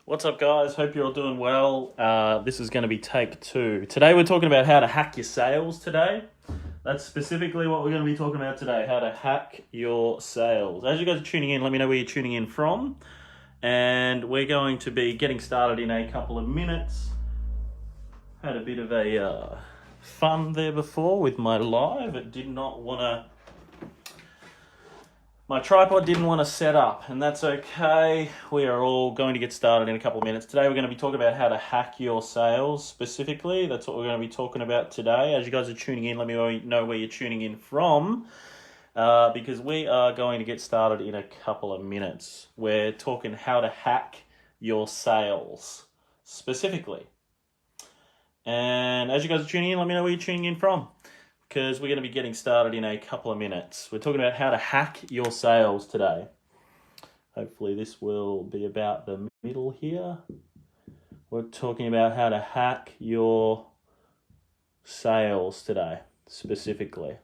What's up, guys? Hope you're all doing well. This is going to be take 2. Today we're talking about how to hack your sales today. That's specifically what we're going to be talking about today, how to hack your sales. As you guys are tuning in, let me know where you're tuning in from. And we're going to be getting started in a couple of minutes. Had a bit of a fun there before with my live. It did not want to... My tripod didn't want to set up, and that's okay. We are all going to get started in a couple of minutes. Today we're going to be talking about how to hack your sales specifically. That's what we're going to be talking about today. As you guys are tuning in, let me know where you're tuning in from, because we are going to get started in a couple of minutes. We're talking how to hack your sales specifically. And as you guys are tuning in, let me know where you're tuning in from, because we're going to be getting started in a couple of minutes. We're talking about how to hack your sales today. Hopefully this will be about the middle here. We're talking about how to hack your sales today, specifically.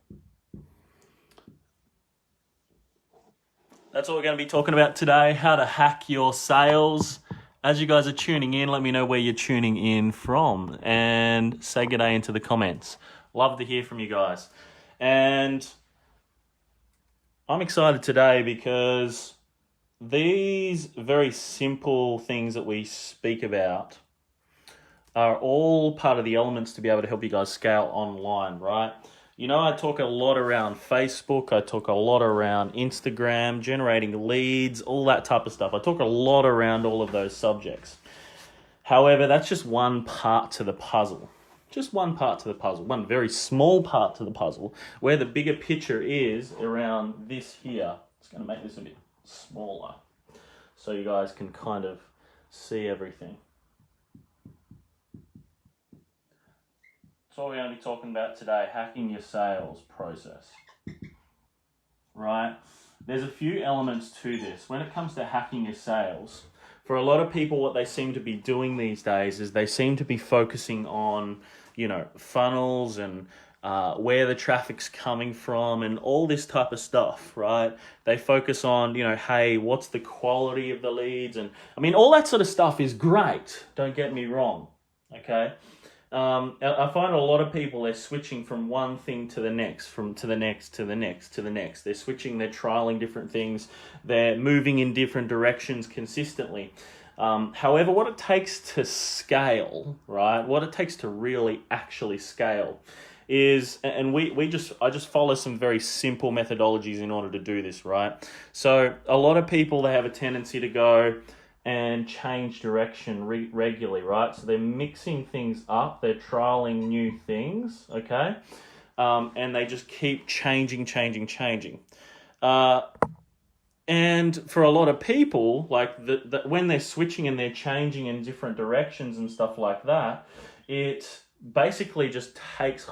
That's what we're going to be talking about today, how to hack your sales. As you guys are tuning in, let me know where you're tuning in from and say good day into the comments. Love to hear from you guys. And I'm excited today because these very simple things that we speak about are all part of the elements to be able to help you guys scale online, right? You know, I talk a lot around Facebook. I talk a lot around Instagram, generating leads, all that type of stuff. I talk a lot around all of those subjects. However, that's just one part to the puzzle. Just one part to the puzzle, one very small part to the puzzle, where the bigger picture is around this here. It's going to make this a bit smaller so you guys can kind of see everything. That's what we're going to be talking about today, hacking your sales process, right? There's a few elements to this. When it comes to hacking your sales, for a lot of people, what they seem to be doing these days is they seem to be focusing on, funnels and where the traffic's coming from and all this type of stuff, right? They focus on, hey, what's the quality of the leads? And I mean, all that sort of stuff is great. Don't get me wrong, okay? I find a lot of people, they're switching from one thing to the next, to the next. They're switching, they're trialing different things. They're moving in different directions consistently. However, what it takes to scale, right? What it takes to really actually scale is, and I just follow some very simple methodologies in order to do this, right? So a lot of people, they have a tendency to go and change direction regularly, right? So they're mixing things up, they're trialing new things, okay? And they just keep changing. And for a lot of people, like when they're switching and they're changing in different directions and stuff like that, it basically just takes,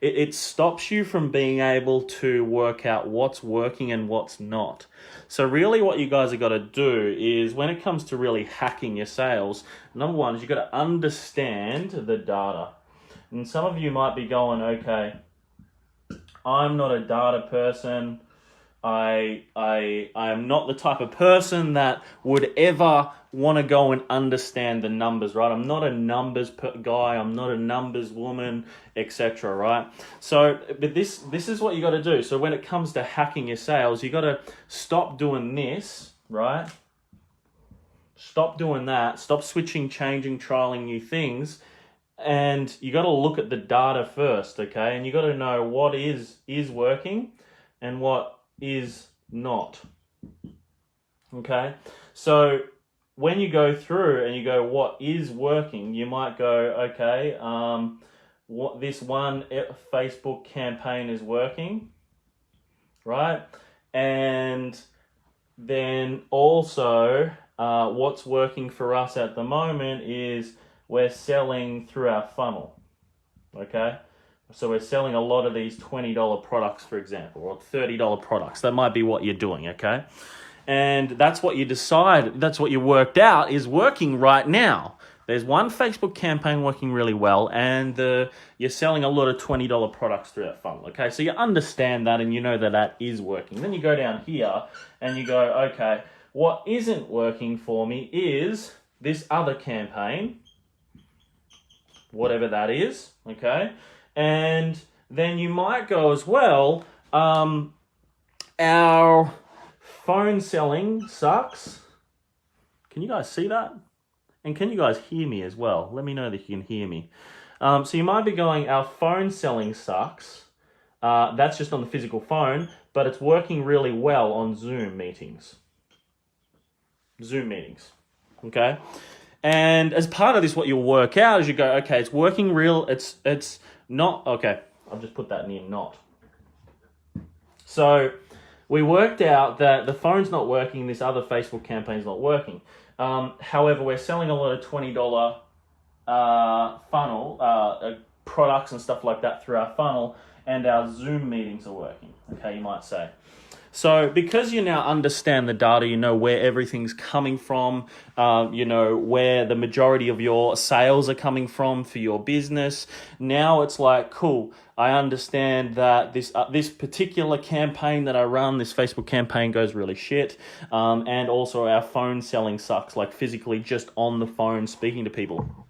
it stops you from being able to work out what's working and what's not. So really what you guys have got to do is, when it comes to really hacking your sales, number one is you've got to understand the data. And some of you might be going, okay, I'm not a data person. I am not the type of person that would ever want to go and understand the numbers, right? I'm not a numbers guy. I'm not a numbers woman, etc., right? So, but this is what you got to do. So when it comes to hacking your sales, you got to stop doing this, right? Stop doing that. Stop switching, changing, trialing new things. And you got to look at the data first, okay? And you got to know what is working and what is not, okay? So when you go through and you go, what is working, you might go, okay, what this one Facebook campaign is working, right? And then also what's working for us at the moment is we're selling through our funnel, okay? So we're selling a lot of these $20 products, for example, or $30 products. That might be what you're doing, okay? And that's what you decide, that's what you worked out is working right now. There's one Facebook campaign working really well, and you're selling a lot of $20 products through that funnel, okay? So you understand that, and you know that is working. Then you go down here, and you go, okay, what isn't working for me is this other campaign, whatever that is, okay? And then you might go as well, our phone selling sucks. Can you guys see that? And can you guys hear me as well? Let me know that you can hear me. So you might be going, our phone selling sucks. That's just on the physical phone, but it's working really well on Zoom meetings. Okay? And as part of this, what you'll work out is you go, okay, it's working real, it's not, okay, I'll just put that near not. So we worked out that the phone's not working, this other Facebook campaign's not working. However, we're selling a lot of $20 funnel, products and stuff like that through our funnel, and our Zoom meetings are working, okay, you might say. So because you now understand the data, you know where everything's coming from, you know where the majority of your sales are coming from for your business. Now it's like, cool, I understand that this particular campaign that I run, this Facebook campaign goes really shit. And also our phone selling sucks, like physically just on the phone speaking to people.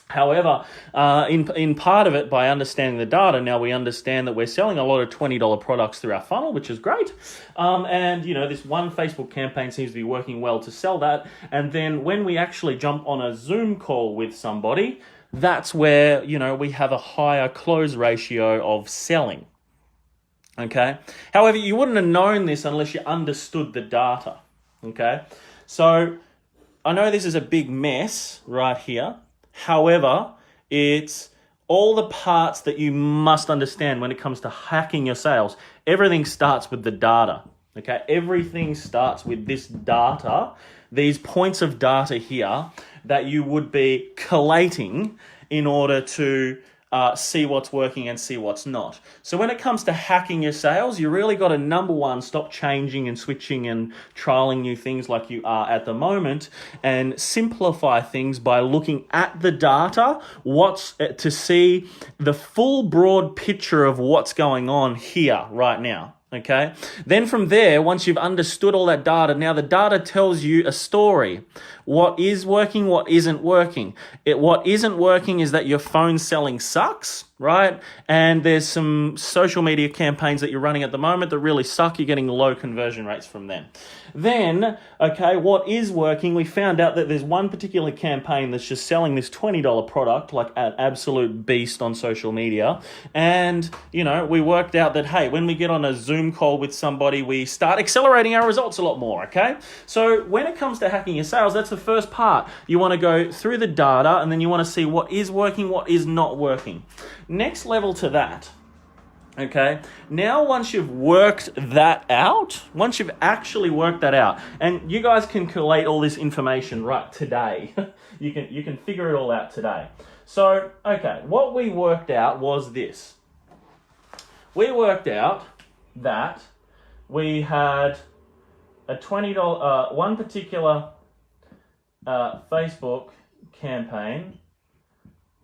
However, in part of it, by understanding the data, now we understand that we're selling a lot of $20 products through our funnel, which is great. And, you know, this one Facebook campaign seems to be working well to sell that. And then when we actually jump on a Zoom call with somebody, that's where, you know, we have a higher close ratio of selling. Okay? However, you wouldn't have known this unless you understood the data. Okay? So I know this is a big mess right here. However, it's all the parts that you must understand when it comes to hacking your sales. Everything starts with the data, okay? Everything starts with this data, these points of data here that you would be collating in order to see what's working and see what's not. So when it comes to hacking your sales, you really got to, number one, stop changing and switching and trialing new things like you are at the moment, and simplify things by looking at the data, to see the full broad picture of what's going on here right now. Okay. Then from there, once you've understood all that data, now the data tells you a story. What is working, what isn't working. What isn't working is that your phone selling sucks, right? And there's some social media campaigns that you're running at the moment that really suck. You're getting low conversion rates from them. Then, okay, what is working? We found out that there's one particular campaign that's just selling this $20 product like an absolute beast on social media. And, you know, we worked out that, hey, when we get on a Zoom call with somebody, we start accelerating our results a lot more, okay? So when it comes to hacking your sales, that's the first part. You want to go through the data, and then you want to see what is working, what is not working. Next level to that, okay, now once you've worked that out, once you've actually worked that out, and you guys can collate all this information right today, you can figure it all out today. So, okay, what we worked out was this. We worked out that we had a $20, one particular Facebook campaign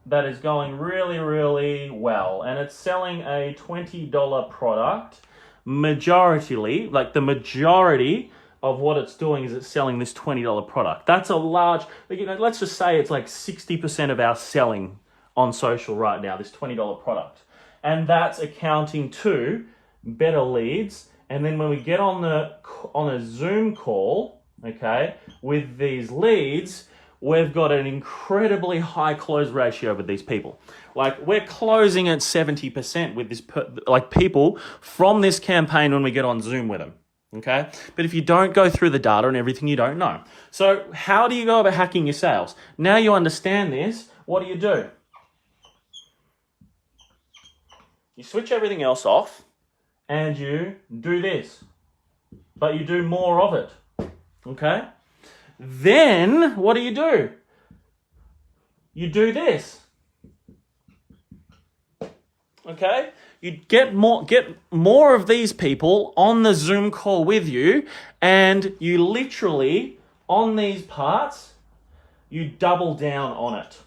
that is going really, really well, and it's selling a $20 product. Majoritarily, like the majority of what it's doing is it's selling this $20 product. That's a large, you know, let's just say it's like 60% of our selling on social right now, this $20 product. And that's accounting to better leads. And then when we get on a Zoom call, okay, with these leads, we've got an incredibly high close ratio with these people. Like, we're closing at 70% with this, people from this campaign when we get on Zoom with them, okay? But if you don't go through the data and everything, you don't know. So how do you go about hacking your sales? Now you understand this, what do? You switch everything else off and you do this, but you do more of it, okay? Then, what do? You do this. Okay? You get more of these people on the Zoom call with you, and you literally, on these parts, you double down on it.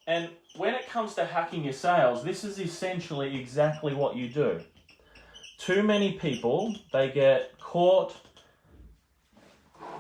And when it comes to hacking your sales, this is essentially exactly what you do. too many people, they get caught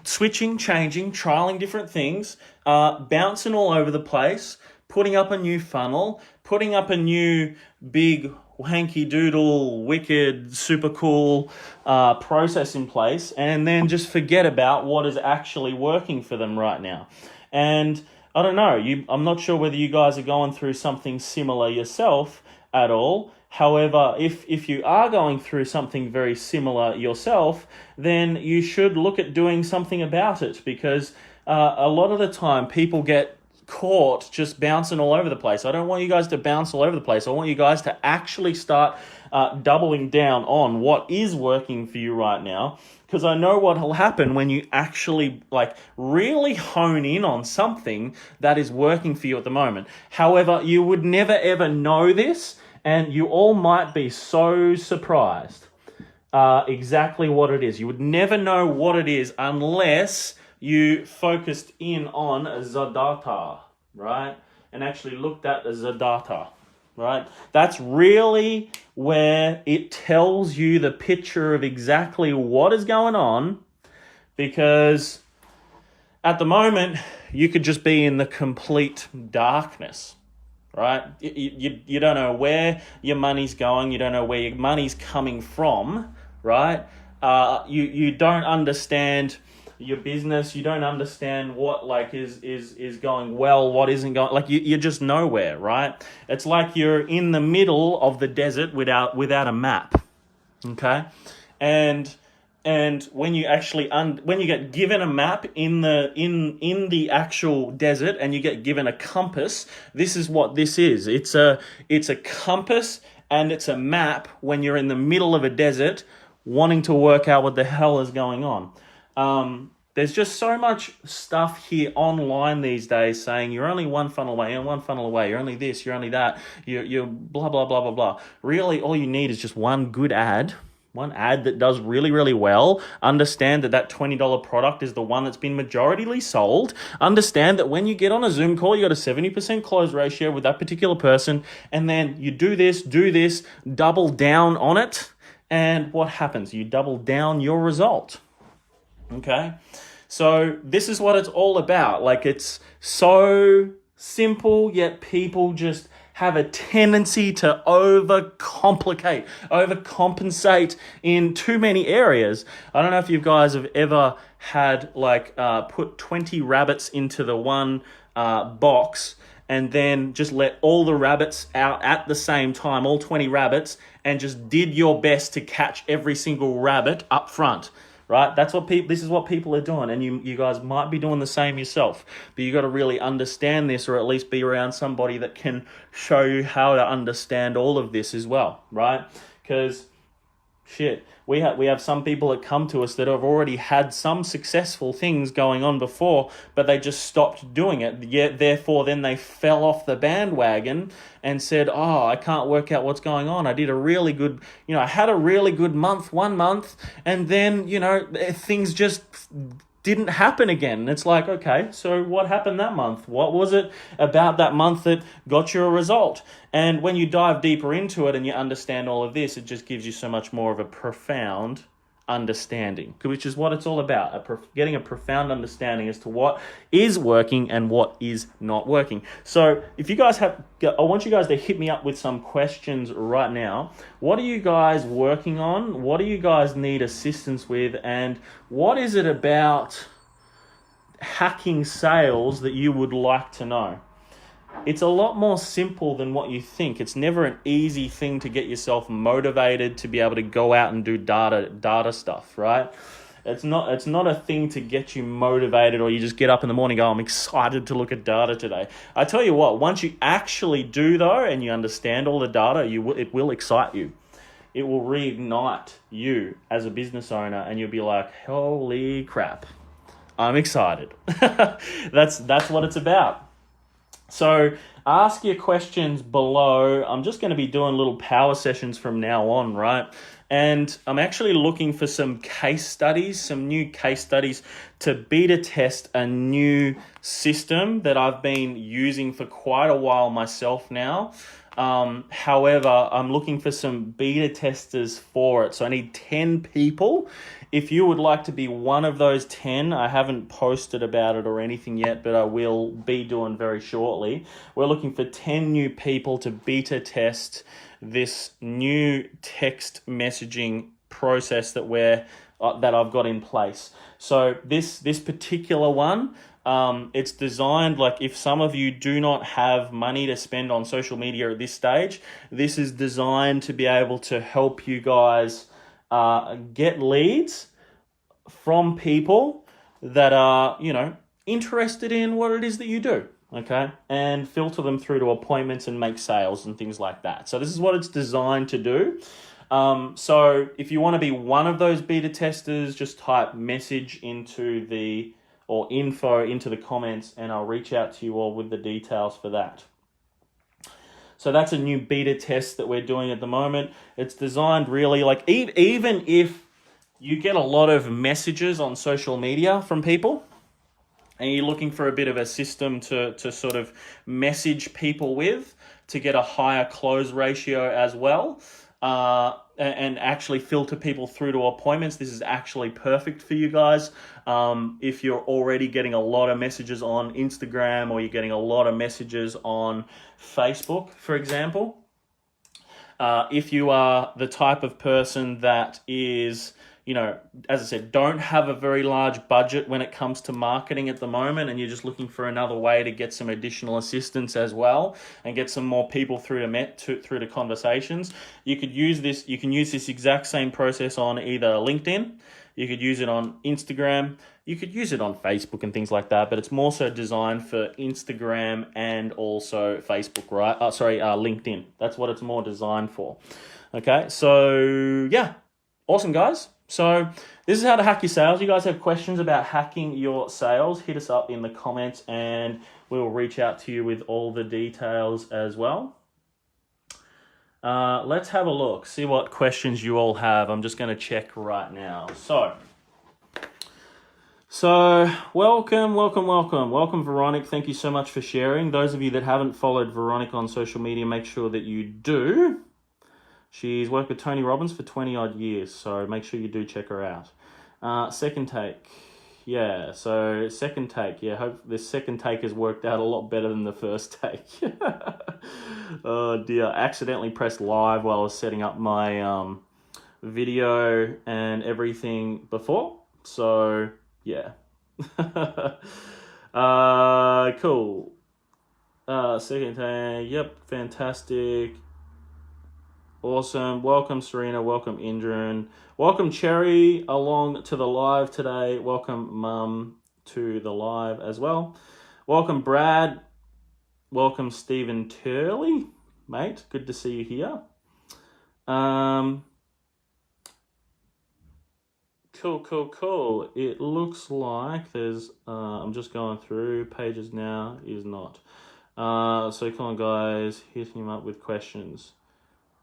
switching, changing, trialing different things, bouncing all over the place, putting up a new funnel, putting up a new big hanky doodle, wicked, super cool process in place, and then just forget about what is actually working for them right now. And I don't know, I'm not sure whether you guys are going through something similar yourself at all. However, if you are going through something very similar yourself, then you should look at doing something about it, because a lot of the time people get caught just bouncing all over the place. I don't want you guys to bounce all over the place. I want you guys to actually start doubling down on what is working for you right now, because I know what will happen when you actually really hone in on something that is working for you at the moment. However, you would never ever know this, and you all might be so surprised exactly what it is. You would never know what it is unless you focused in on the data, right? And actually looked at the data, right? That's really where it tells you the picture of exactly what is going on, because at the moment, you could just be in the complete darkness. Right? You don't know where your money's going. You don't know where your money's coming from, right? You don't understand your business. You don't understand what is going well, what isn't going. You're just nowhere, right? It's like you're in the middle of the desert without a map. Okay, and when you actually when you get given a map in the actual desert, and you get given a compass, this is what this is. It's a compass and it's a map when you're in the middle of a desert wanting to work out what the hell is going on. There's just so much stuff here online these days saying you're only one funnel away and one funnel away. You're only this, you're only that. You're blah, blah, blah, blah, blah. Really, all you need is just one good ad. One ad that does really, really well. Understand that $20 product is the one that's been majoritarily sold. Understand that when you get on a Zoom call, you got a 70% close ratio with that particular person. And then you do this, double down on it. And what happens? You double down your result. Okay? So this is what it's all about. It's so simple, yet people just have a tendency to overcomplicate, overcompensate in too many areas. I don't know if you guys have ever had put 20 rabbits into the one box and then just let all the rabbits out at the same time, all 20 rabbits, and just did your best to catch every single rabbit up front. Right? This is what people are doing, and you guys might be doing the same yourself. But you got to really understand this, or at least be around somebody that can show you how to understand all of this as well, right? Because we have some people that come to us that have already had some successful things going on before, but they just stopped doing it. Yet, therefore, then they fell off the bandwagon and said, "Oh, I can't work out what's going on. I did a really good, I had a really good month, 1 month, and then, things just didn't happen again." And it's like, okay, so what happened that month? What was it about that month that got you a result? And when you dive deeper into it and you understand all of this, it just gives you so much more of a profound understanding, which is what it's all about, getting a profound understanding as to what is working and what is not working. So if you guys I want you guys to hit me up with some questions right now. What are you guys working on? What do you guys need assistance with? And what is it about hacking sales that you would like to know? It's a lot more simple than what you think. It's never an easy thing to get yourself motivated to be able to go out and do data stuff, right? It's not a thing to get you motivated, or you just get up in the morning and go, "I'm excited to look at data today." I tell you what, once you actually do though, and you understand all the data, it will excite you. It will reignite you as a business owner, and you'll be like, "Holy crap, I'm excited." That's what it's about. So ask your questions below. I'm just going to be doing little power sessions from now on, right? And I'm actually looking for some new case studies to beta test a new system that I've been using for quite a while myself now. However, I'm looking for some beta testers for it. So I need 10 people. If you would like to be one of those 10, I haven't posted about it or anything yet, but I will be doing very shortly. We're looking for 10 new people to beta test this new text messaging process that I've got in place. So this particular one, it's designed, like, if some of you do not have money to spend on social media at this stage, this is designed to be able to help you guys get leads from people that are, interested in what it is that you do, okay? And filter them through to appointments and make sales and things like that. So this is what it's designed to do. So if you want to be one of those beta testers, just type message or info into the comments, and I'll reach out to you all with the details for that. So that's a new beta test that we're doing at the moment. It's designed really, like, even if you get a lot of messages on social media from people and you're looking for a bit of a system to sort of message people with to get a higher close ratio as well, and actually filter people through to appointments, this is actually perfect for you guys. If you're already getting a lot of messages on Instagram, or you're getting a lot of messages on Facebook, for example, if you are the type of person that is, as I said, don't have a very large budget when it comes to marketing at the moment, and you're just looking for another way to get some additional assistance as well and get some more people through to conversations, you can use this exact same process on either LinkedIn, you could use it on Instagram, you could use it on Facebook and things like that, but it's more so designed for Instagram and also Facebook, right? LinkedIn. That's what it's more designed for. Okay, so yeah, awesome, guys. So this is how to hack your sales. You guys have questions about hacking your sales, hit us up in the comments and we'll reach out to you with all the details as well. Let's have a look, see what questions you all have. I'm just going to check right now. So welcome, Veronica. Thank you so much for sharing. Those of you that haven't followed Veronica on social media, make sure that you do. She's worked with Tony Robbins for 20 odd years, so make sure you do check her out. Second take. Yeah, so second take. Yeah, hope this second take has worked out a lot better than the first take. Oh dear, I accidentally pressed live while I was setting up my video and everything before. So, yeah. Cool. Second take. Yep, fantastic. Awesome. Welcome, Serena. Welcome, Indran. Welcome, Cherry, along to the live today. Welcome, Mum, to the live as well. Welcome, Brad. Welcome, Stephen Turley. Mate, good to see you here. Cool. It looks like there's, I'm just going through pages now, is not. So come on, guys, hit him up with questions.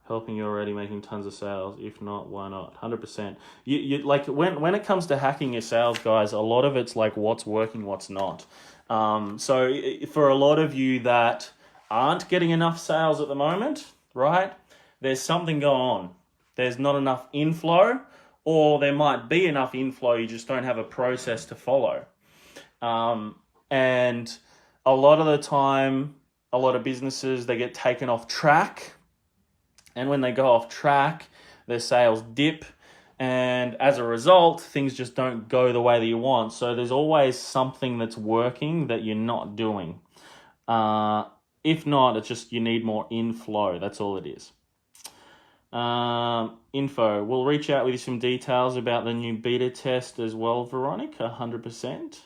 Helping you already, making tons of sales. If not, why not? 100%. You like when it comes to hacking your sales, guys, a lot of it's like what's working, what's not. So for a lot of you that aren't getting enough sales at the moment, right? There's something going on. There's not enough inflow, or there might be enough inflow, you just don't have a process to follow. And a lot of the time, a lot of businesses, they get taken off track. And when they go off track, their sales dip. And as a result, things just don't go the way that you want. So there's always something that's working that you're not doing. If not, it's just you need more inflow. That's all it is. Info. We'll reach out with you some details about the new beta test as well, Veronica, 100%.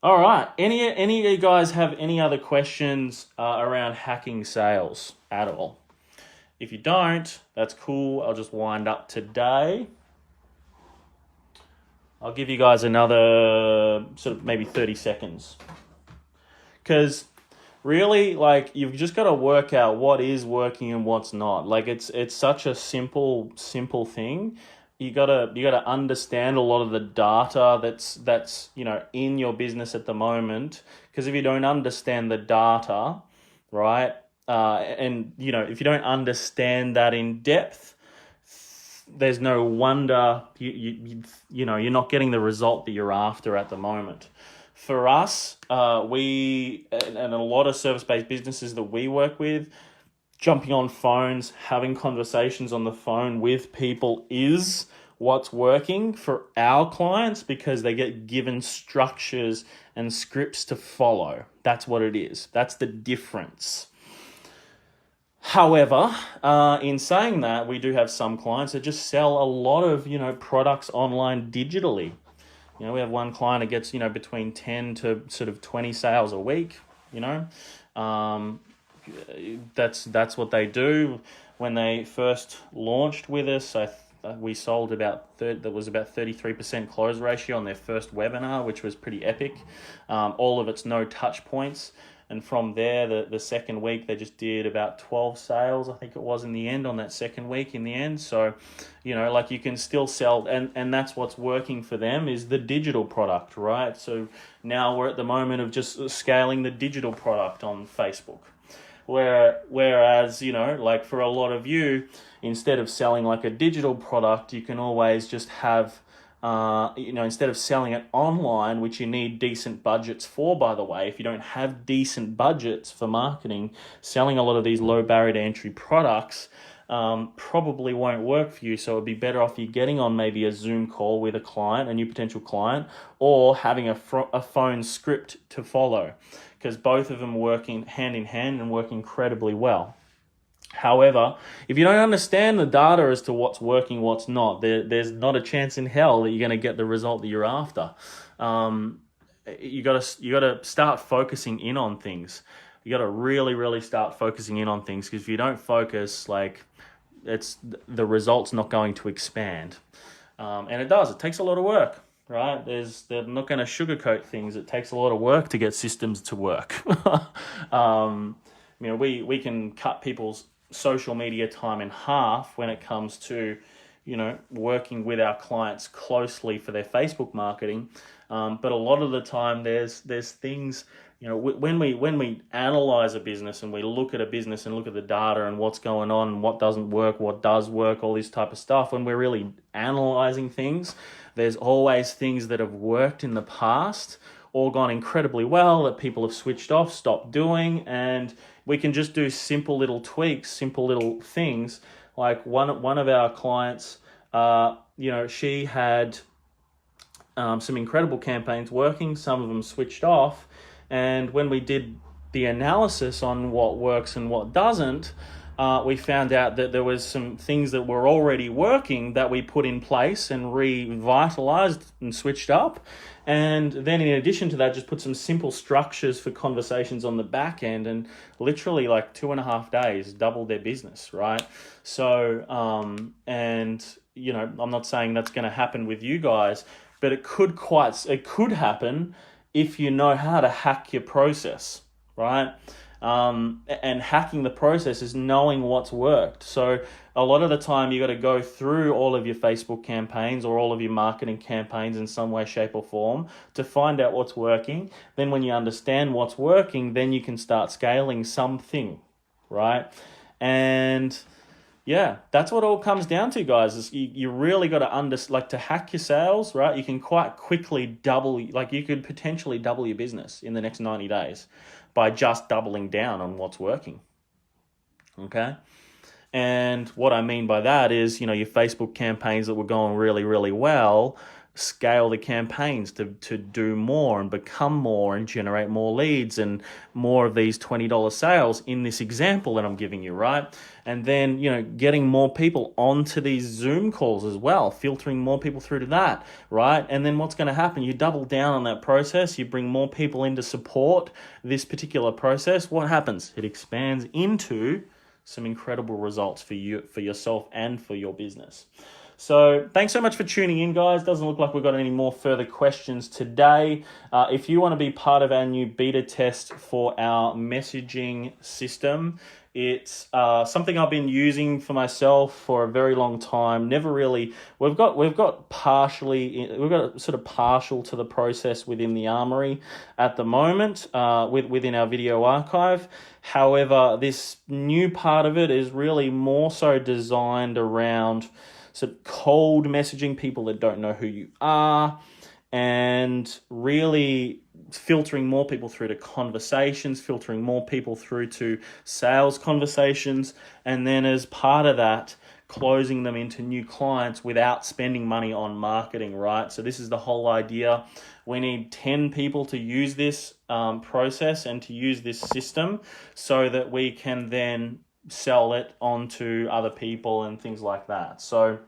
All right. Any of you guys have any other questions around hacking sales at all? If you don't, that's cool. I'll just wind up today. I'll give you guys another sort of maybe 30 seconds. Because really, like, you've just got to work out what is working and what's not. Like, it's such a simple thing. You gotta understand a lot of the data that's in your business at the moment. Because if you don't understand the data, right, and if you don't understand that in depth, there's no wonder you're not getting the result that you're after at the moment. For us, we and a lot of service-based businesses that we work with, jumping on phones, having conversations on the phone with people is what's working for our clients, because they get given structures and scripts to follow. That's what it is. That's the difference. However, in saying that, we do have some clients that just sell a lot of, products online digitally. We have one client that gets, between 10 to sort of 20 sales a week, that's what they do. When they first launched with us, we sold there was about 33% close ratio on their first webinar, which was pretty epic. All of it's no touch points. And from there, the second week, they just did about 12 sales, I think it was, in the end, on that second week in the end. So, you can still sell, and that's what's working for them is the digital product, right? So now we're at the moment of just scaling the digital product on Facebook. Whereas, for a lot of you, instead of selling like a digital product, you can always just have, instead of selling it online, which you need decent budgets for, by the way, if you don't have decent budgets for marketing, selling a lot of these low barrier to entry products probably won't work for you. So it'd be better off you getting on maybe a Zoom call with a client, a new potential client, or having a phone script to follow, because both of them working hand in hand and work incredibly well. However, if you don't understand the data as to what's working, what's not, there's not a chance in hell that you're going to get the result that you're after. You got to start focusing in on things. You got to really, really start focusing in on things, because if you don't focus, the result's not going to expand. And it does. It takes a lot of work, right? They're not going to sugarcoat things. It takes a lot of work to get systems to work. We can cut people's social media time in half when it comes to, working with our clients closely for their Facebook marketing. But a lot of the time there's things, when we analyze a business and we look at a business and look at the data and what's going on and what doesn't work, what does work, all this type of stuff, when we're really analyzing things, there's always things that have worked in the past or gone incredibly well that people have switched off, stopped doing, and we can just do simple little tweaks, simple little things. Like one of our clients, she had some incredible campaigns working, some of them switched off, and when we did the analysis on what works and what doesn't, we found out that there was some things that were already working that we put in place and revitalized and switched up. And then in addition to that, just put some simple structures for conversations on the back end, and literally 2.5 days doubled their business, right? So, I'm not saying that's going to happen with you guys, but it could happen if you know how to hack your process, right? And hacking the process is knowing what's worked. So a lot of the time you got to go through all of your Facebook campaigns or all of your marketing campaigns in some way, shape or form to find out what's working. Then when you understand what's working, then you can start scaling something, right? And yeah, that's what it all comes down to, guys, is you really got to to hack your sales, right? You can quite quickly you could potentially double your business in the next 90 days by just doubling down on what's working, okay? And what I mean by that is, your Facebook campaigns that were going really, really well, scale the campaigns to do more and become more and generate more leads and more of these $20 sales in this example that I'm giving you, right? And then, getting more people onto these Zoom calls as well, filtering more people through to that, right? And then what's going to happen? You double down on that process, you bring more people in to support this particular process. What happens? It expands into some incredible results for you, for yourself and for your business. So thanks so much for tuning in, guys. Doesn't look like we've got any more further questions today. If you want to be part of our new beta test for our messaging system, it's something I've been using for myself for a very long time. Never really, we've got sort of partial to the process within the Armory at the moment within our video archive. However, this new part of it is really more so designed around sort of cold messaging people that don't know who you are, and really filtering more people through to conversations, filtering more people through to sales conversations, and then as part of that, closing them into new clients without spending money on marketing, right? So this is the whole idea. We need 10 people to use this process and to use this system so that we can then sell it onto other people and things like that. So,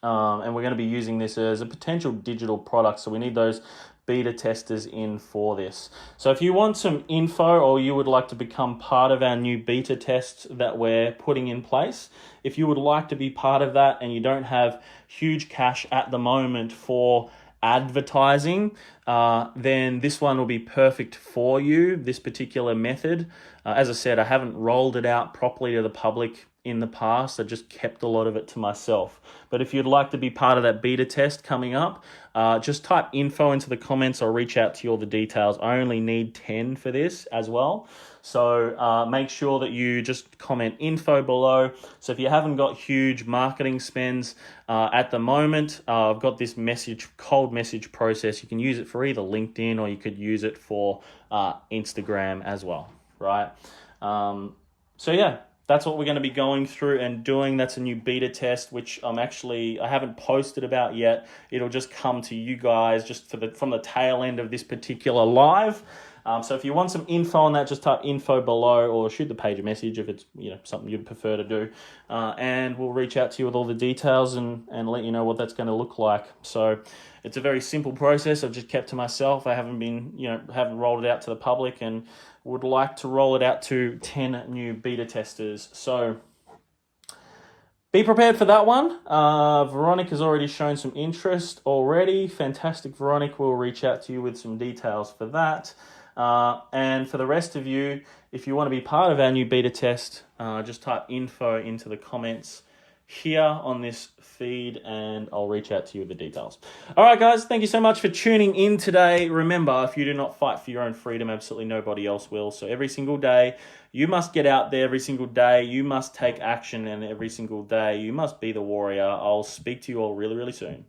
and we're going to be using this as a potential digital product. So we need those beta testers in for this. So if you want some info or you would like to become part of our new beta test that we're putting in place, if you would like to be part of that and you don't have huge cash at the moment for advertising, then this one will be perfect for you, this particular method. As I said, I haven't rolled it out properly to the public in the past. I just kept a lot of it to myself. But if you'd like to be part of that beta test coming up, just type info into the comments. I'll reach out to you all the details. I only need 10 for this as well. So make sure that you just comment info below. So if you haven't got huge marketing spends at the moment, I've got this cold message process. You can use it for either LinkedIn or you could use it for Instagram as well, right? So yeah, that's what we're going to be going through and doing. That's a new beta test, which I haven't posted about yet. It'll just come to you guys just from the tail end of this particular live. So if you want some info on that, just type info below or shoot the page a message if it's something you'd prefer to do. And we'll reach out to you with all the details and let you know what that's going to look like. So it's a very simple process I've just kept to myself. I haven't rolled it out to the public and would like to roll it out to 10 new beta testers. So be prepared for that one. Veronica's already shown some interest already. Fantastic, Veronica. We'll reach out to you with some details for that. And for the rest of you, if you want to be part of our new beta test, just type info into the comments here on this feed and I'll reach out to you with the details. All right, guys, thank you so much for tuning in today. Remember, if you do not fight for your own freedom, absolutely nobody else will. So every single day, you must get out there. Every single day, you must take action, and every single day, you must be the warrior. I'll speak to you all really, really soon.